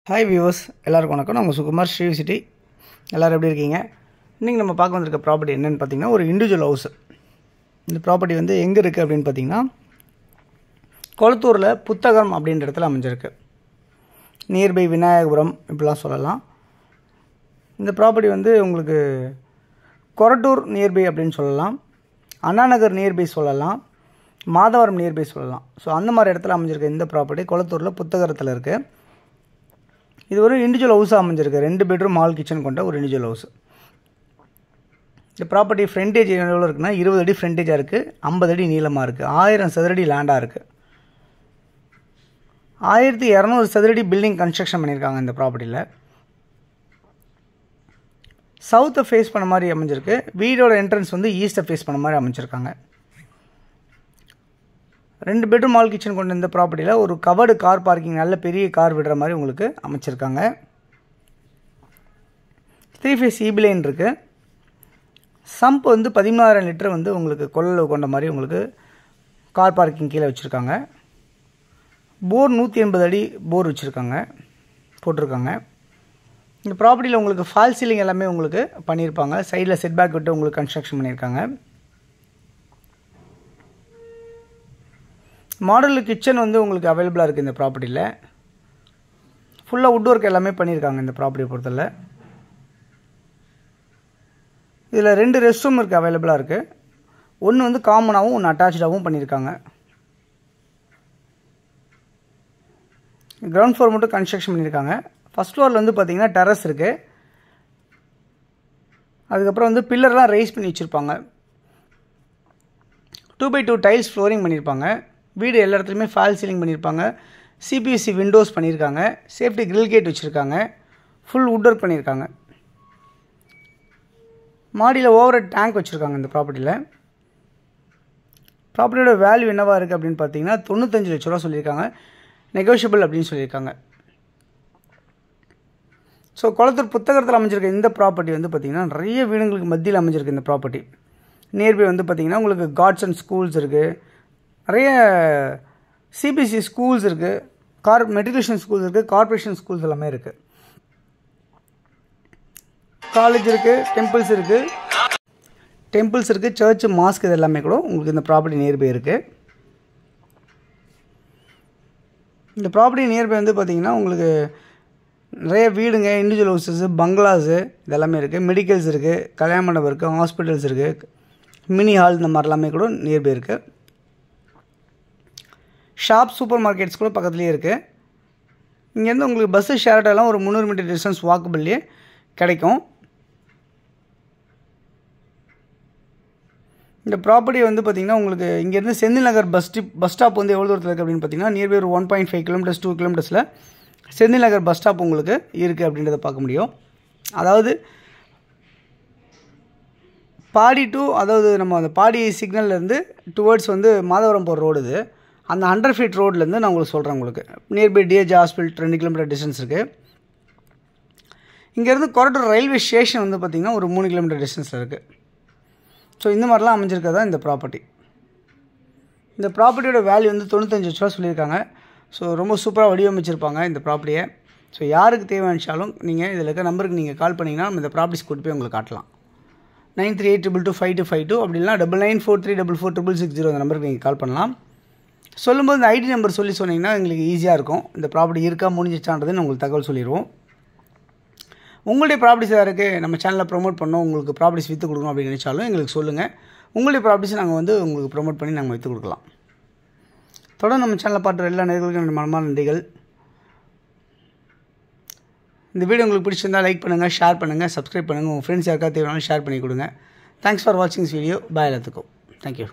Hi viewers, எல்லாருக்கும் வணக்கம். நான் உங்கள் சுகுமார், ஸ்ரீ சிட்டி. எல்லோரும் எப்படி இருக்கீங்க? இன்றைக்கி நம்ம பார்க்க வந்திருக்க ப்ராப்பர்ட்டி என்னென்னு பார்த்தீங்கன்னா, ஒரு இண்டிவிஜுவல் ஹவுஸ். இந்த ப்ராப்பர்ட்டி வந்து எங்கே இருக்குது அப்படின்னு பார்த்தீங்கன்னா, கொளத்தூரில் புத்தகம் அப்படின்ற இடத்துல அமைஞ்சிருக்கு. நியர்பை விநாயகபுரம் இப்படிலாம் சொல்லலாம். இந்த ப்ராப்பர்ட்டி வந்து உங்களுக்கு கொரட்டூர் நியர்பை அப்படின்னு சொல்லலாம், அண்ணாநகர் நியர்பை சொல்லலாம், மாதவரம் நியர்பை சொல்லலாம். ஸோ அந்த மாதிரி இடத்துல அமைஞ்சிருக்க இந்த ப்ராப்பர்ட்டி கொளத்தூரில் புத்தகத்தில் இருக்குது. இது ஒரு இண்டிவிஜுவல் ஹவுஸாக அமைஞ்சிருக்கு. 2 பெட்ரூம் ஹால் கிச்சன் கொண்ட ஒரு இண்டிவிஜுவல் ஹவுஸ். இந்த ப்ராப்பர்ட்டி ஃப்ரண்டேஜ் எவ்வளோ இருக்குன்னா 20 அடி ஃப்ரண்டேஜாக இருக்குது, 50 அடி நீளமாக இருக்குது, 1000 சதுரடி லேண்டாக இருக்குது. 1200 சதுரடி பில்டிங் கன்ஸ்ட்ரக்ஷன் பண்ணியிருக்காங்க. இந்த ப்ராப்பர்ட்டியில் சவுத்தை ஃபேஸ் பண்ண மாதிரி அமைஞ்சிருக்கு. வீடோட என்ட்ரன்ஸ் வந்து ஈஸ்ட்டை ஃபேஸ் பண்ண மாதிரி அமைச்சிருக்காங்க. 2 பெட்ரூம் ஹால் கிச்சன் கொண்ட இந்த ப்ராப்பர்ட்டியில் ஒரு கவர்டு கார் பார்க்கிங், நல்ல பெரிய கார் விடுற மாதிரி உங்களுக்கு அமைச்சிருக்காங்க. 3 ஃபேஸ் ஈபி லைன் இருக்குது. சம்ப் வந்து 16000 லிட்டர் வந்து உங்களுக்கு கொள்ளளவு கொண்ட மாதிரி உங்களுக்கு கார் பார்க்கிங் கீழே வச்சுருக்காங்க. போர் 180 அடி போர் வச்சுருக்காங்க, போட்டிருக்காங்க. இந்த ப்ராப்பர்ட்டியில் உங்களுக்கு ஃபால் சீலிங் எல்லாமே உங்களுக்கு பண்ணியிருப்பாங்க. சைடில் செட்பேக் விட்டு உங்களுக்கு கன்ஸ்ட்ரக்ஷன் பண்ணியிருக்காங்க. மாடல் கிச்சன் வந்து உங்களுக்கு அவைலபிளாக இருக்குது. இந்த ப்ராப்பர்ட்டியில் ஃபுல்லாக வுட் ஒர்க் எல்லாமே பண்ணியிருக்காங்க. இந்த ப்ராப்பர்ட்டியை பொறுத்தவரை இதில் 2 ரெஸ்ட் ரூம் இருக்குது, அவைலபிளாக இருக்குது. ஒன்று வந்து காமனாகவும் ஒன்று அட்டாச்சாகவும் பண்ணியிருக்காங்க. கிரவுண்ட் ஃப்ளோர் மட்டும் கன்ஸ்ட்ரக்ஷன் பண்ணியிருக்காங்க. ஃபஸ்ட் ஃப்ளோரில் வந்து பார்த்திங்கன்னா டெரஸ் இருக்குது. அதுக்கப்புறம் வந்து பில்லர்லாம் ரைஸ் பண்ணி வச்சுருப்பாங்க. 2x2 டைல்ஸ் ஃப்ளோரிங் பண்ணியிருப்பாங்க. வீடு எல்லா இடத்துலையுமே ஃபால் சீலிங் பண்ணியிருப்பாங்க. சிபிஎஸ்சி விண்டோஸ் பண்ணியிருக்காங்க. சேஃப்டி கிரில் கேட் வச்சுருக்காங்க. ஃபுல் வுட் ஒர்க் பண்ணியிருக்காங்க. மாடியில் ஓவர் டேங்க் வச்சுருக்காங்க. இந்த ப்ராப்பர்ட்டியில் ப்ராப்பர்ட்டியோட வேல்யூ என்னவாக இருக்குது அப்படின்னு பார்த்தீங்கன்னா 95 லட்ச ரூபா சொல்லியிருக்காங்க. நெகோஷியபிள் அப்படின்னு சொல்லியிருக்காங்க. ஸோ கொளத்தூர் புத்தகத்தில் அமைஞ்சிருக்க இந்த ப்ராப்பர்ட்டி வந்து பார்த்திங்கன்னா நிறைய வீடுங்களுக்கு மத்தியில் அமைஞ்சிருக்கு. இந்த ப்ராப்பர்ட்டி நியர்பை வந்து பார்த்திங்கன்னா உங்களுக்கு காட்ஸ் அண்ட் ஸ்கூல்ஸ் இருக்குது, நிறைய சிபிஎஸ்சி ஸ்கூல்ஸ் இருக்குது, மெட்ரிகுலேஷன் ஸ்கூல்ஸ் இருக்குது, கார்ப்பரேஷன் ஸ்கூல்ஸ் எல்லாமே இருக்குது, காலேஜ் இருக்குது, டெம்பிள்ஸ் இருக்குது, சர்ச், மாஸ்க், இது எல்லாமே கூட உங்களுக்கு இந்த ப்ராப்பர்ட்டி நியர்பை இருக்குது. இந்த ப்ராப்பர்ட்டி நியர்பை வந்து பார்த்திங்கன்னா உங்களுக்கு நிறைய வீடுங்க, இண்டிவிஜுவல் ஹவுசஸ், பங்களாஸு இதெல்லாமே இருக்குது. மெடிக்கல்ஸ் இருக்குது, கல்யாண மண்டபம் இருக்குது, ஹாஸ்பிட்டல்ஸ் இருக்குது, மினி ஹால், இந்த மாதிரி எல்லாமே கூட நியர்பை இருக்குது. ஷாப், சூப்பர் மார்க்கெட்ஸ் கூட பக்கத்துலேயே இருக்குது. இங்கேருந்து உங்களுக்கு பஸ்ஸு ஷேர்டெல்லாம் ஒரு 300 மீட்டர் டிஸ்டன்ஸ் வாக்கபிள்லேயே கிடைக்கும். இந்த ப்ராப்பர்ட்டி வந்து பார்த்திங்கன்னா உங்களுக்கு இங்கேருந்து செந்தில் நகர் பஸ் ஸ்டாப் வந்து எவ்வளோ தூரத்தில் இருக்குது அப்படின்னு பார்த்தீங்கன்னா நியர்பை ஒரு 1.5 kilometres 2 கிலோமீட்டர்ஸில் Senthil Nagar bus stop உங்களுக்கு இருக்குது அப்படின்றத பார்க்க முடியும். அதாவது பாடி டு, அதாவது நம்ம அந்த பாடி சிக்னல்லேருந்து டுவர்ட்ஸ் வந்து மாதவரம் போகிற ரோடு இது. அந்த 100 ஃபீட் ரோட்லேருந்து நான் உங்களுக்கு சொல்கிறேன். உங்களுக்கு nearby DH hospital 2 kilometre distance இருக்குது. இங்கேருந்து கொரட்டூர் ரயில்வே ஸ்டேஷன் வந்து பார்த்திங்கன்னா ஒரு 3 கிலோமீட்டர் டிஸ்டன்ஸில் இருக்குது. ஸோ இந்த மாதிரிலாம் அமைஞ்சிருக்கிறது தான் இந்த ப்ராப்பர்ட்டி. இந்த ப்ராப்பர்ட்டியோட வேல்யூ வந்து 95 லட்ச ரூபா சொல்லியிருக்காங்க. ஸோ ரொம்ப சூப்பராக வடிவமைச்சிருப்பாங்க இந்த ப்ராப்பர்ட்டியை. ஸோ யாருக்கு தேவையானாலும் நீங்கள் இதில் இருக்க நம்பருக்கு நீங்கள் கால் பண்ணிங்கன்னா நம்ம இந்த ப்ராப்பர்ட்டிஸ் கூட்டி போய் உங்களுக்கு காட்டலாம். 9382225252 அப்படின்னா 9943446660 அந்த நம்பருக்கு நீங்கள் கால் பண்ணலாம். சொல்லும்போது இந்த ஐடி நம்பர் சொன்னீங்கன்னா எங்களுக்கு ஈஸியாக இருக்கும். இந்த ப்ராப்பர்ட்டி இருக்கா முடிஞ்சிச்சான்றதுன்னு உங்களுக்கு தகவல் சொல்லிடுவோம். உங்களுடைய ப்ராப்பர்ட்டிஸ் யாருக்கு நம்ம சேனலில் ப்ரொமோட் பண்ணோம், உங்களுக்கு ப்ராப்பர்ட்டிஸ் விற்று கொடுக்கணும் அப்படின்னு நினச்சாலும் எங்களுக்கு சொல்லுங்கள். உங்களுடைய ப்ராப்பர்ட்டிஸ் நாங்கள் வந்து உங்களுக்கு ப்ரொமோட் பண்ணி நாங்கள் விற்று கொடுக்கலாம். தொடர்ந்து நம்ம சேனலில் பார்க்குற எல்லா நேர்களுக்கும் என்னோட மனமான நன்றிகள். இந்த வீடியோ உங்களுக்கு பிடிச்சிருந்தால் லைக் பண்ணுங்கள், ஷேர் பண்ணுங்கள், சப்ஸ்கிரைப் பண்ணுங்கள். உங்கள் ஃப்ரெண்ட்ஸ் யாருக்காவது தேவையானாலும் ஷேர் பண்ணி கொடுங்க. தேங்க்ஸ் ஃபார் வாட்சிங் திஸ் வீடியோ. பாய் எல்லாத்துக்கும். தேங்க்யூ.